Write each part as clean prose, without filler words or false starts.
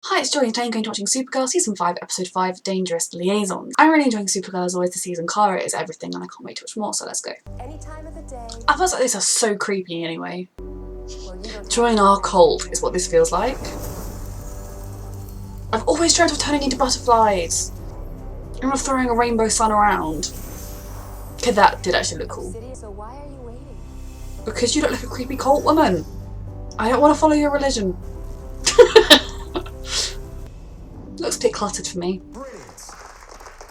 Hi, it's Joy and today I'm going to be watching Supergirl Season 5, Episode 5, Dangerous Liaisons. I'm really enjoying Supergirl as always this season. Kara is everything and I can't wait to watch more, so let's go. Any time of the day. Episodes like this are so creepy anyway. Join our cult is what this feels like. I've always dreamt of turning into butterflies. And of throwing a rainbow sun around. Okay, that did actually look cool. So why are you waiting? Because you look like a creepy cult woman. I don't want to follow your religion. Looks a bit cluttered for me.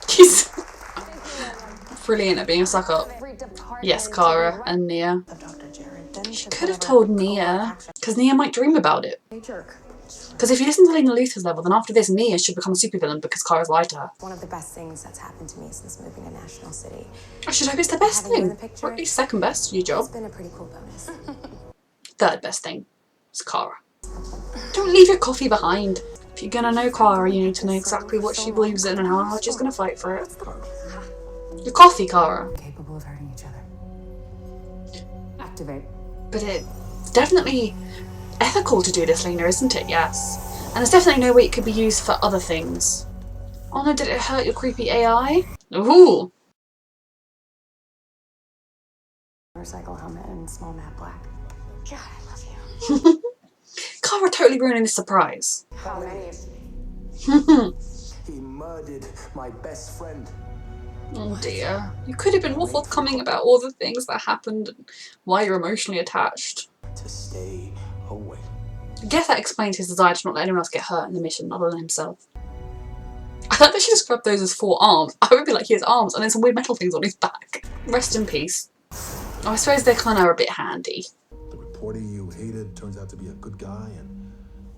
He's brilliant at being a suck up. Yes, Kara and Nia. She could have told Nia, because Nia might dream about it. Because if you listen to Lena Luthor's level, then after this, Nia should become a supervillain because Kara's lied to her. One of the best things that's happened to me since moving to National City. I should hope it's the best thing. Or at least second best for your job. It's been a pretty cool bonus. Third best thing is Kara. Don't leave your coffee behind. If you're gonna know Kara, you need to know exactly what she believes in and how hard she's gonna fight for it. Your coffee, Kara. Capable of hurting each other. Activate. But it's definitely ethical to do this, Lena, isn't it? Yes. And there's definitely no way it could be used for other things. Oh no, did it hurt your creepy AI? Ooh! Motorcycle helmet and small matte black. God, I love you. Kara totally ruining this surprise. How many? He murdered my best friend. Oh dear. You could have been more forthcoming about all the things that happened and why you're emotionally attached. To stay away. I guess that explains his desire to not let anyone else get hurt in the mission other than himself. I like that she described those as 4 arms. I would be like, he has arms and then some weird metal things on his back. Rest in peace. Oh, I suppose they kind of are a bit handy. The reporter you hated turns out to be a good guy, and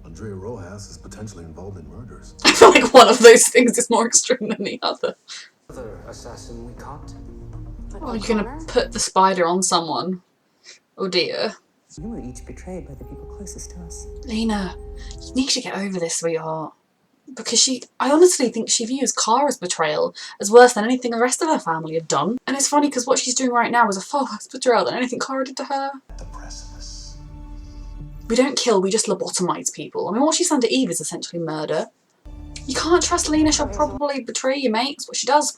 Andrea Rojas is potentially involved in murders. I feel like one of those things is more extreme than the other. Other assassin we caught. Oh, you're gonna put the spider on someone. Oh dear. You were each betrayed by the people closest to us. Lena, you need to get over this, sweetheart. Because I honestly think she views Kara's betrayal as worse than anything the rest of her family have done. And it's funny because what she's doing right now is a far worse betrayal than anything Kara did to her. The precipice. We don't kill, we just lobotomize people. I mean, what she's done to Eve is essentially murder. You can't trust Lena, she'll probably betray your mates, what she does.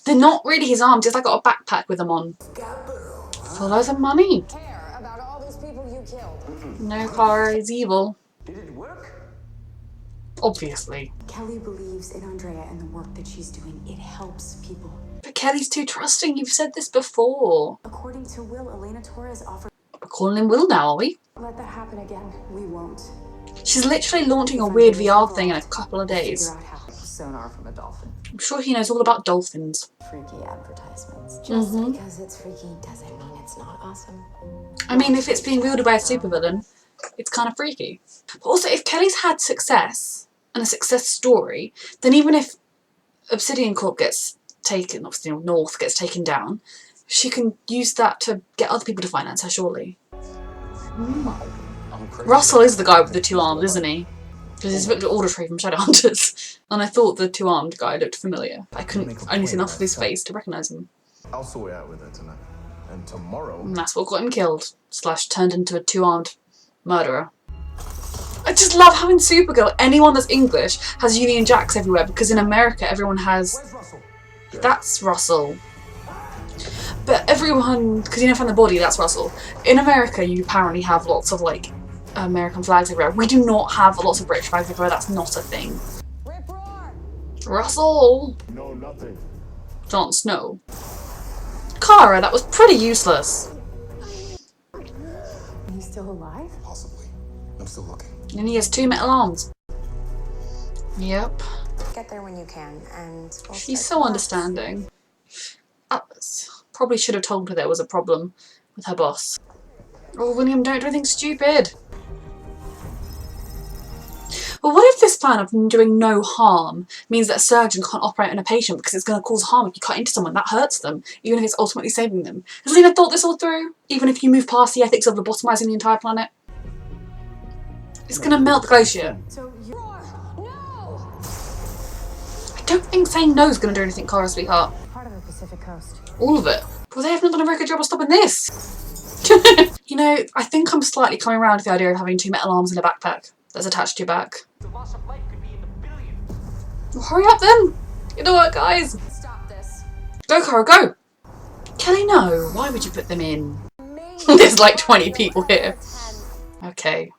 They're not really his arms, he's like got a backpack with them on. Follow the money. Care about all those people you killed. No, Kara is evil. Did it work? Obviously. Kelly believes in Andrea and the work that she's doing. It helps people. But Kelly's too trusting, you've said this before. According to Will, Elena Torres offered. We're calling him Will now, are we? Let that happen again. We won't. She's literally launching a weird VR thing in a couple of days. Figure out how. Sonar from a dolphin. I'm sure he knows all about dolphins. Freaky advertisements. Just because it's freaky doesn't mean it's not awesome. I mean, if it's being wielded by a supervillain, it's kind of freaky. But also, if Kelly's had success, and a success story, then even if Obsidian Corp gets taken, obviously North gets taken down, she can use that to get other people to finance her, surely. Russell is the guy with the 2 arms, isn't he? Because he's looked at Auditory from Shadowhunters. And I thought the 2-armed guy looked familiar. I couldn't only see enough of his face to recognise him. I'll sort out with it tonight. And tomorrow. And that's what got him killed. / turned into a 2-armed murderer. I just love how in Supergirl, anyone that's English has Union Jacks everywhere, because in America everyone has... Where's Russell? That's Russell. But everyone, because you never find the body, that's Russell. In America you apparently have lots of like American flags everywhere. We do not have lots of British flags everywhere, that's not a thing. Russell! No, nothing. Jon Snow. Kara, that was pretty useless. Are you still alive? Possibly. I'm still looking. And he has 2 metal arms. Yep. Get there when you can, and we'll She's start so to understanding. Probably should have told her there was a problem with her boss. Oh, William, don't do anything stupid. Well, what if this plan of doing no harm means that a surgeon can't operate on a patient because it's going to cause harm if you cut into someone? That hurts them, even if it's ultimately saving them. Has Lena thought this all through? Even if you move past the ethics of lobotomizing the entire planet? It's going to melt the glacier. So you're... No! I don't think saying no is going to do anything, Kara, sweetheart. Part of the Pacific Coast. All of it. Well, they haven't done a very good job of stopping this. You know, I think I'm slightly coming around to the idea of having 2 metal arms in a backpack that's attached to your back. The loss of life could be in the billions. Well, hurry up then! You know what, guys? Stop this. Go, Cara, go! Kelly, no. Why would you put them in? There's like 20 people here. Okay.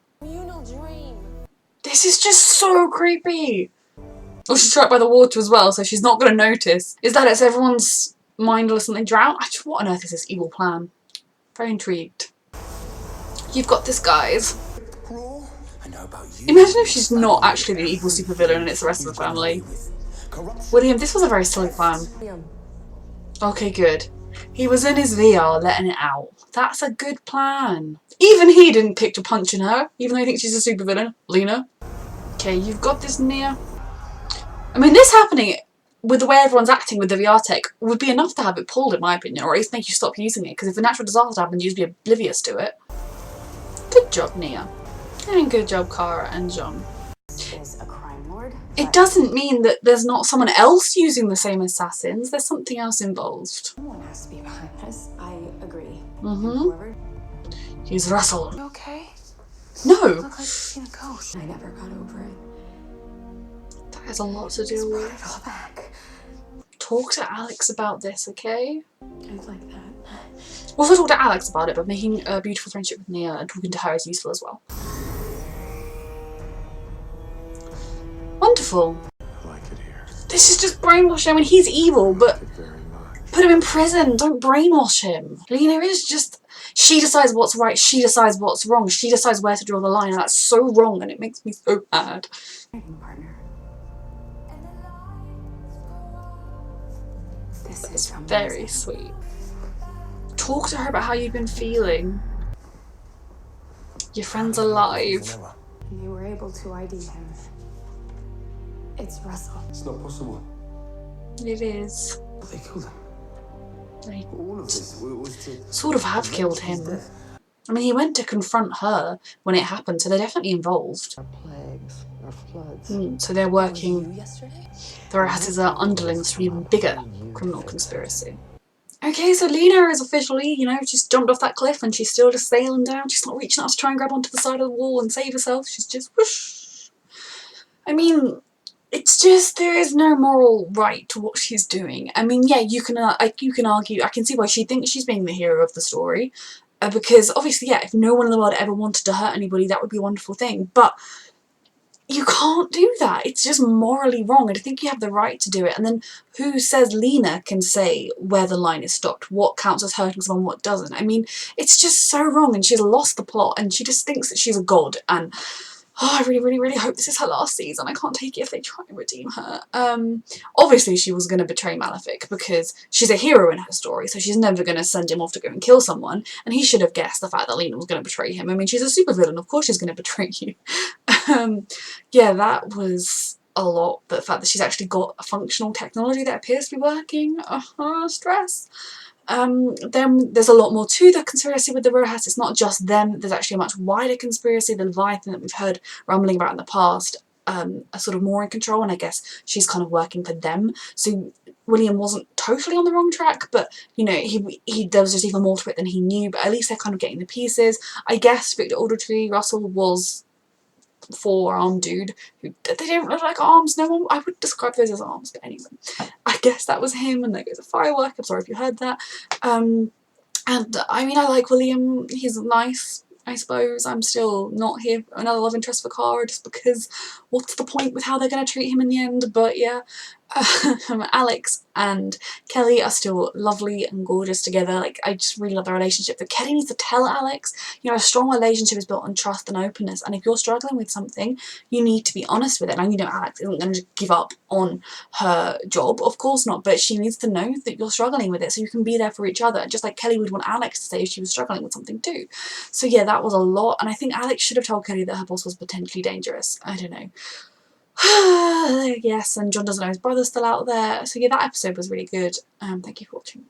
This is just so creepy. Oh, she's right by the water as well, so she's not going to notice. Is that it's everyone's mindlessly drowned? What on earth is this evil plan? Very intrigued. You've got this, guys. Cruel? I know about you. Imagine if she's not actually the evil supervillain and it's the rest of the family. William, this was a very silly plan. Okay, good. He was in his VR letting it out. That's a good plan. Even he didn't pick to punch in her, even though he thinks she's a supervillain. Lena. Okay, you've got this, Nia. I mean, this happening with the way everyone's acting with the VR tech would be enough to have it pulled, in my opinion, or at least make you stop using it, because if a natural disaster happens, you'd be oblivious to it. Good job, Nia. And good job, Cara and John. Is a crime lord. It doesn't mean that there's not someone else using the same assassins. There's something else involved. Someone has to be behind this. I agree. Mm-hmm. Whoever. He's Russell. You okay? No! Look like you've seen a ghost. I never got over it. That has a lot to do Brought it with. all back. Talk to Alex about this, okay? I'd like that. Also talk to Alex about it, but making a beautiful friendship with Nia and talking to her is useful as well. Wonderful. I like it here. This is just brainwashing. I mean, he's evil, but Very much. put him in prison. Don't brainwash him. Lena is just... She decides what's right. She decides what's wrong. She decides where to draw the line, and that's so wrong, and it makes me so mad. Partner. This It's is very amazing. sweet. Talk to her about how you've been feeling. Your friend's alive. And they were able to ID him. It's Russell. It's not possible. It is. They killed him. They All of this was to... sort of have killed him. I mean, he went to confront her when it happened, so they're definitely involved. Plagues or floods. So they're working. Yesterday? The Rohasses are underlings to an even bigger criminal conspiracy. Okay, so Lena is officially, you know, she's jumped off that cliff and she's still just sailing down. She's not reaching out to try and grab onto the side of the wall and save herself. She's just whoosh. I mean, it's just, there is no moral right to what she's doing. I mean, yeah, you can argue, I can see why she thinks she's being the hero of the story. Because obviously, yeah, if no one in the world ever wanted to hurt anybody, that would be a wonderful thing. But you can't do that. It's just morally wrong. And I think you have the right to do it. And then who says Lena can say where the line is stopped? What counts as hurting someone, what doesn't? I mean, it's just so wrong. And she's lost the plot. And she just thinks that she's a god. And oh, I really, really, really hope this is her last season. I can't take it if they try and redeem her. Obviously, she was going to betray Malefic because she's a hero in her story, so she's never going to send him off to go and kill someone, and he should have guessed the fact that Lena was going to betray him. I mean, she's a supervillain, of course she's going to betray you. Yeah, that was a lot, but the fact that she's actually got a functional technology that appears to be working, stress. Then there's a lot more to the conspiracy with the Rojas. It's not just them, there's actually a much wider conspiracy. The Leviathan that we've heard rumbling about in the past are sort of more in control, and I guess she's kind of working for them. So William wasn't totally on the wrong track, but you know, there was just even more to it than he knew, but at least they're kind of getting the pieces. I guess Victor Audrey Russell was four-armed dude who they don't look like arms. No one, I would describe those as arms, but anyway, I guess that was him. And there goes a firework. I'm sorry if you heard that. And I mean, I like William. He's nice, I suppose. I'm still not here for another love interest for Cara, just because what's the point with how they're going to treat him in the end? But yeah, Alex and Kelly are still lovely and gorgeous together. Like, I just really love their relationship. But Kelly needs to tell Alex, you know, a strong relationship is built on trust and openness. And if you're struggling with something, you need to be honest with it. And you know, Alex isn't going to give up on her job, of course not. But she needs to know that you're struggling with it, so you can be there for each other. Just like Kelly would want Alex to say if she was struggling with something too. So yeah, that was a lot. And I think Alex should have told Kelly that her boss was potentially dangerous. I don't know. Yes, and John doesn't know his brother's still out there. So yeah, that episode was really good. Thank you for watching.